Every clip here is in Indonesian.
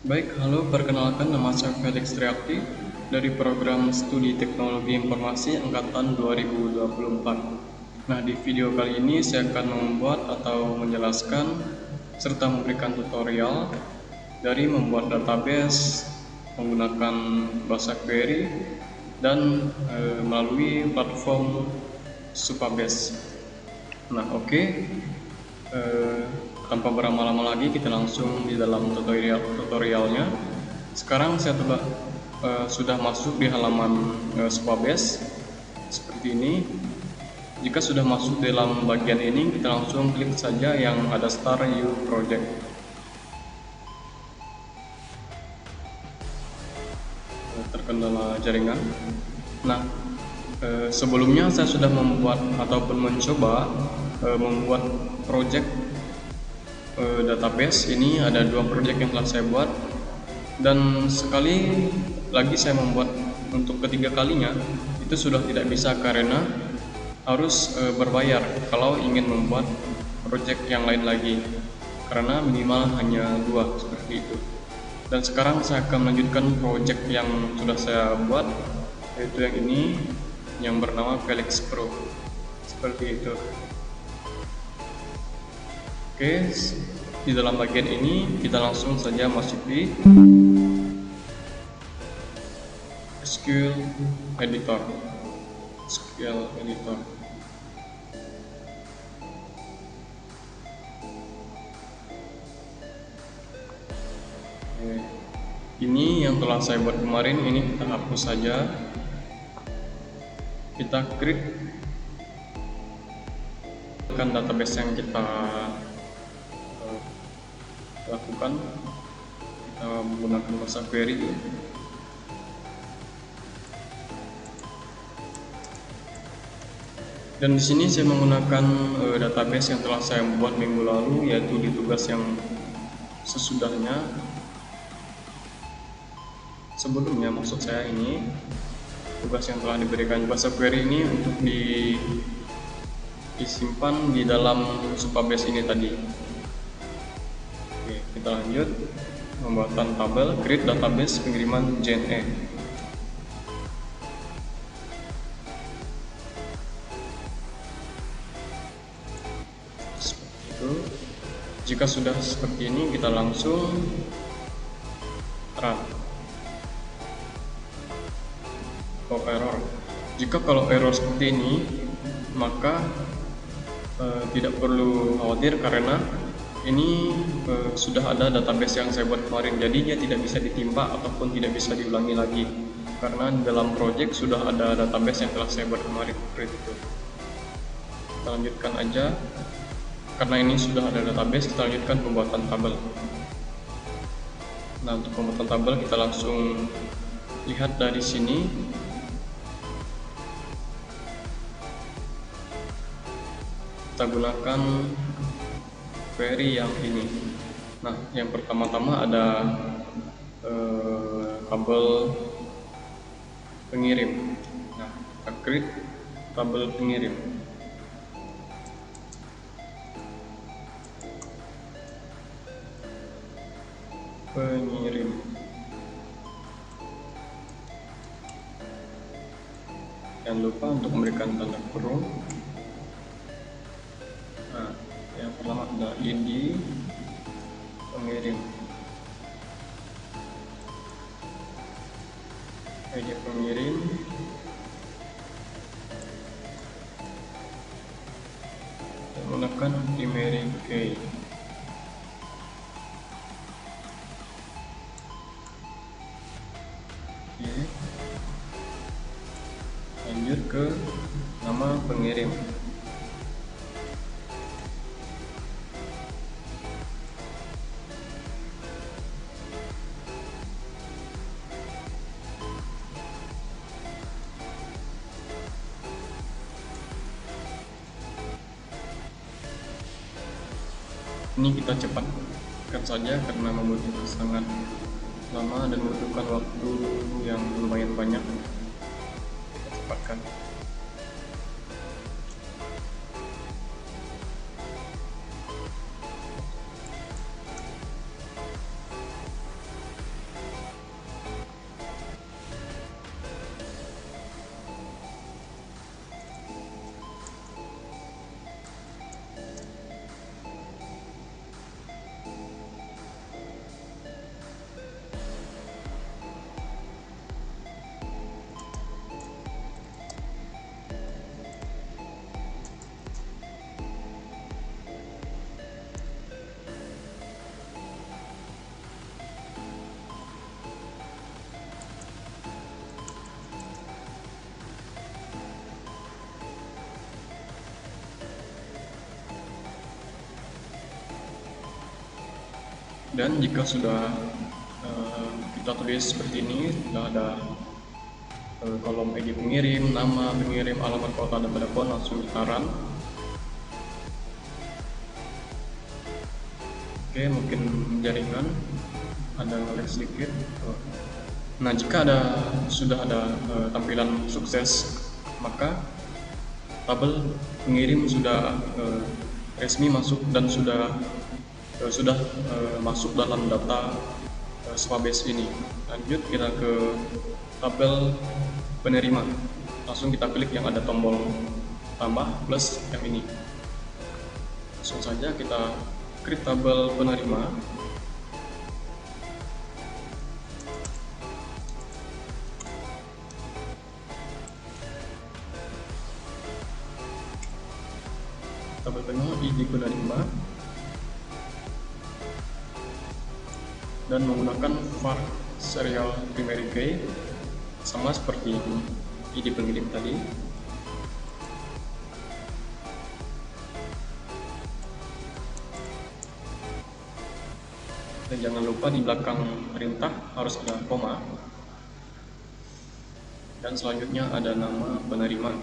Baik, halo, perkenalkan nama saya Felix Triakti dari program Studi Teknologi Informasi Angkatan 2024. Nah, di video kali ini saya akan membuat atau menjelaskan serta memberikan tutorial dari membuat database menggunakan bahasa query dan melalui platform Supabase. Nah, oke. Eh, Tanpa berlama-lama lagi kita langsung di dalam tutorialnya. Sekarang saya sudah masuk di halaman Supabase seperti ini. Jika sudah masuk dalam bagian ini, kita langsung klik saja yang ada Start New Project. Terkendala jaringan. Nah, sebelumnya saya sudah membuat ataupun mencoba membuat project database. Ini ada dua project yang telah saya buat, dan sekali lagi saya membuat untuk ketiga kalinya itu sudah tidak bisa karena harus berbayar kalau ingin membuat project yang lain lagi, karena minimal hanya dua seperti itu. Dan sekarang saya akan melanjutkan project yang sudah saya buat, yaitu yang ini yang bernama Felix Pro seperti itu. Oke, di dalam bagian ini kita langsung saja masuki SQL Editor. SQL Editor. Oke. Ini yang telah saya buat kemarin, ini kita hapus saja. Kita create database yang kita lakukan. Kita menggunakan bahasa query. Dan di sini saya menggunakan database yang telah saya buat minggu lalu, yaitu di tugas yang sesudahnya. Sebelumnya maksud saya, ini tugas yang telah diberikan bahasa query ini untuk disimpan di dalam Supabase ini tadi. Oke, kita lanjut pembuatan tabel create database pengiriman JNE. Seperti itu. Jika sudah seperti ini, kita langsung run. Error. Jika kalau error seperti ini, maka tidak perlu khawatir, karena ini sudah ada database yang saya buat kemarin, jadi dia tidak bisa ditimpa ataupun tidak bisa diulangi lagi, karena dalam project sudah ada database yang telah saya buat kemarin seperti itu. Kita lanjutkan aja, karena ini sudah ada database. Kita lanjutkan pembuatan tabel. Nah, untuk pembuatan tabel kita langsung lihat dari sini. Kita gunakan query yang ini. Nah, yang pertama-tama ada tabel pengirim. Nah, kita create tabel pengirim. Jangan lupa untuk memberikan tanda kurung. Nah, yang pertama ada ID pengirim. ID pengirim. Menggunakan primary key. Oke. Lanjut ke nama pengirim. Ini kita cepatkan saja karena membutuhkan sangat lama dan membutuhkan waktu yang lumayan banyak. Kita cepatkan. Dan jika sudah kita tulis seperti ini, sudah ada kolom ID pengirim, nama pengirim, alamat kota, dan telepon, langsung kita run. Oke, mungkin jaringan ada nge-lag sedikit. Nah, jika sudah ada tampilan sukses, maka tabel pengirim sudah resmi masuk dan sudah masuk dalam data Swabase ini. Lanjut kita ke tabel penerima. Langsung kita klik yang ada tombol tambah plus yang ini. Langsung saja kita klik tabel penerima. Tabel penerima ID penerima dan menggunakan var serial primary key sama seperti ID pengirim tadi. Dan jangan lupa di belakang perintah harus ada koma. Dan selanjutnya ada nama penerima.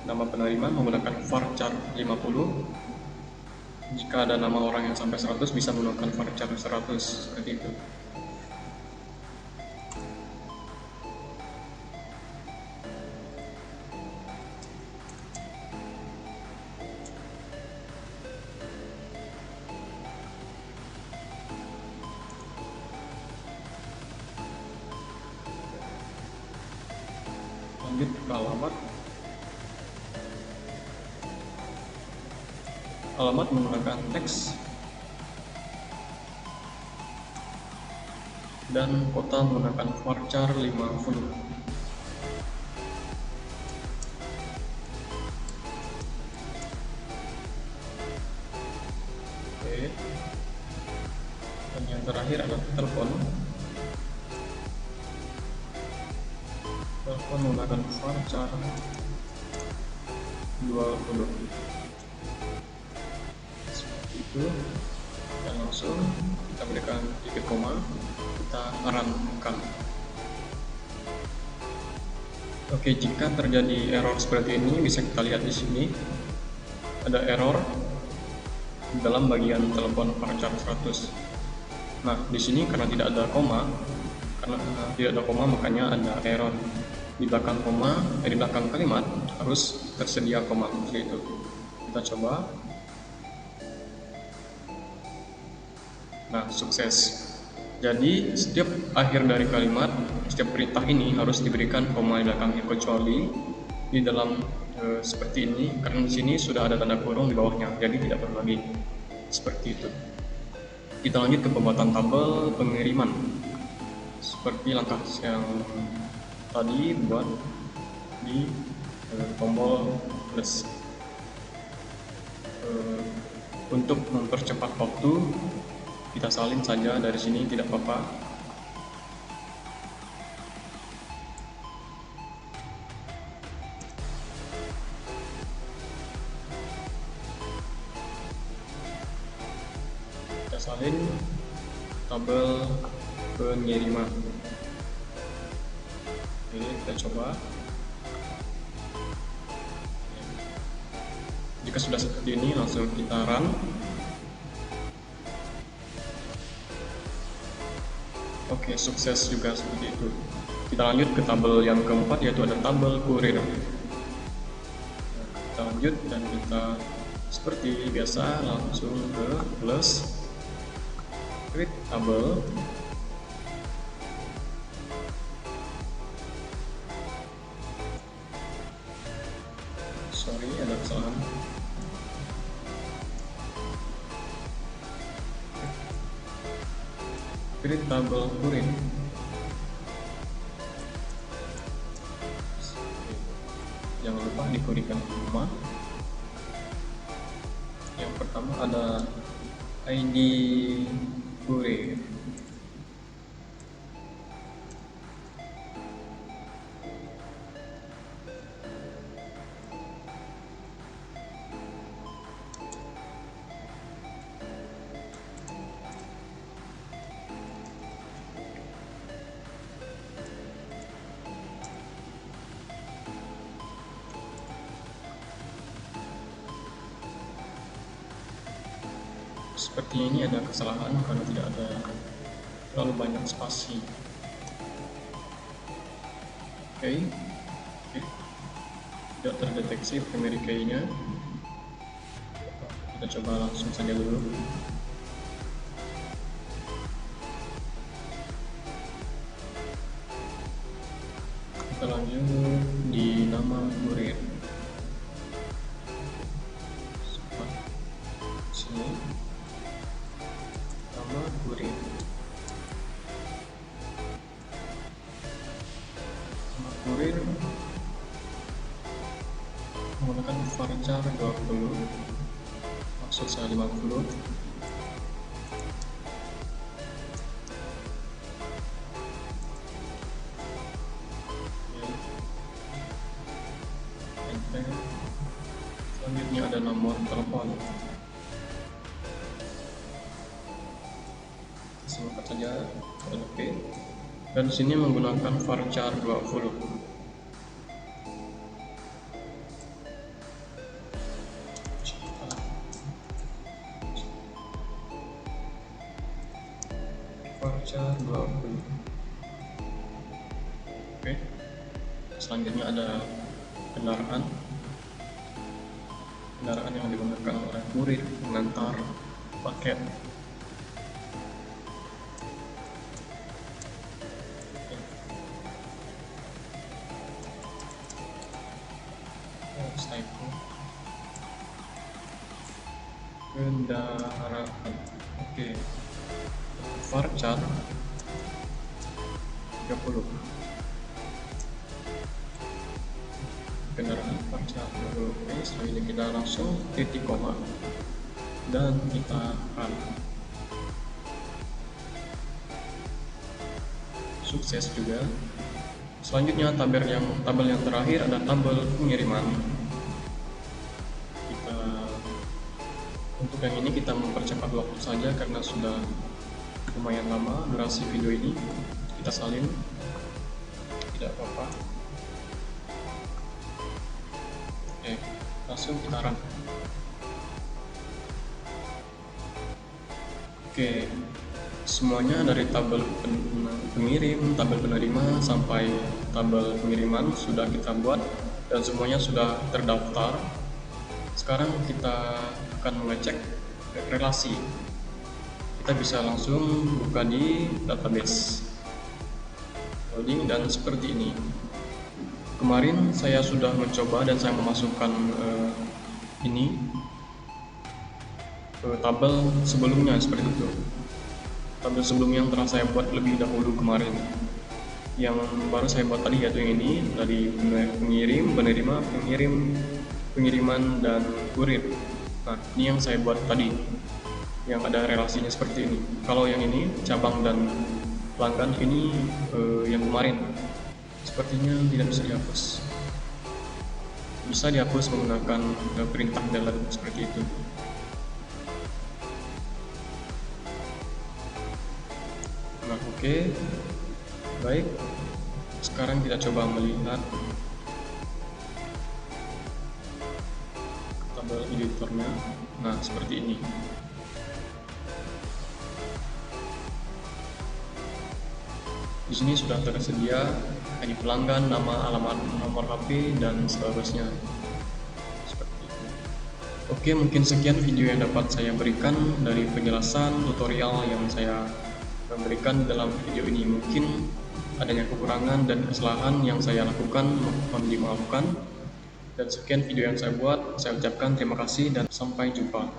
Nama penerima menggunakan varchar 50. Jika ada nama orang yang sampai 100 bisa menggunakan varchar 100 seperti itu. Lanjut ke alamat. Alamat menggunakan teks dan kota menggunakan varchar 50. Oke. Dan yang terakhir adalah telepon. Telepon menggunakan varchar 20. Itu dan langsung kita berikan titik koma, kita run-kan. Oke, jika terjadi error seperti ini bisa kita lihat di sini ada error dalam bagian telepon varchar 100. Nah, di sini karena tidak ada koma, makanya ada error. Di belakang koma, di belakang kalimat harus tersedia koma seperti itu. Kita coba. Nah, sukses. Jadi setiap akhir dari kalimat, setiap perintah ini harus diberikan koma di belakangnya, kecuali di dalam seperti ini, karena di sini sudah ada tanda kurung di bawahnya, jadi tidak perlu lagi seperti itu. Kita lanjut ke pembuatan tabel pengiriman. Seperti langkah yang tadi buat di tombol plus. Untuk mempercepat waktu, kita salin saja dari sini, tidak apa-apa. Kita salin tabel pengiriman. Oke, kita coba. Jika sudah seperti ini, langsung kita run. Oke, sukses juga seperti itu. Kita lanjut ke tabel yang keempat, yaitu ada tabel kurir. Kita lanjut dan kita seperti biasa langsung ke plus, create tabel. Sorry, ada kesalahan. Create tabel kurir. Jangan lupa diberikan koma. Yang pertama ada ID kurir. Sepertinya ini ada kesalahan karena tidak ada terlalu banyak spasi. Oke. Tidak terdeteksi primary key-nya. Kita coba langsung saja dulu. Kita lanjut di nama kurir. Sini nama kurir. Nama kurir menggunakan varchar 20, maksud saya 50. Selanjutnya ada nomor telepon. Simak saja, oke. Dan di sini menggunakan varchar 20. Varchar 20. Oke. Selanjutnya ada kendaraan yang digunakan oleh kurir mengantar paket. Kendaraan. Oke. Varchar 30. Kendaraan varchar 30. Oke, setelah ini kita langsung titik koma dan kita run. Sukses juga. Selanjutnya tabel yang terakhir ada tabel pengiriman. Untuk yang ini kita mempercepat waktu saja karena sudah lumayan lama durasi video ini. Kita salin, tidak apa-apa. Oke, langsung kita run. Oke, semuanya dari tabel pengirim, tabel penerima sampai tabel pengiriman sudah kita buat dan semuanya sudah terdaftar. Sekarang kita akan mengecek relasi. Kita bisa langsung buka di database, loading, dan seperti ini. Kemarin saya sudah mencoba dan saya memasukkan ini ke tabel sebelumnya seperti itu. Tabel sebelumnya yang telah saya buat lebih dahulu kemarin. Yang baru saya buat tadi yaitu yang ini, dari pengirim, penerima, pengiriman, dan kurir. Nah, ini yang saya buat tadi, yang ada relasinya seperti ini. Kalau yang ini, cabang dan pelanggan, ini yang kemarin. Sepertinya tidak bisa dihapus. Bisa dihapus menggunakan perintah delete seperti itu. Nah, oke. Baik. Sekarang kita coba melihat tabel editornya. Nah, seperti ini. Di sini sudah tersedia ID pelanggan, nama, alamat, nomor HP, dan seterusnya. Seperti itu. Oke, mungkin sekian video yang dapat saya berikan dari penjelasan tutorial yang saya memberikan dalam video ini. Mungkin adanya kekurangan dan kesalahan yang saya lakukan, mohon dimaafkan. Dan sekian video yang saya buat, saya ucapkan terima kasih dan sampai jumpa.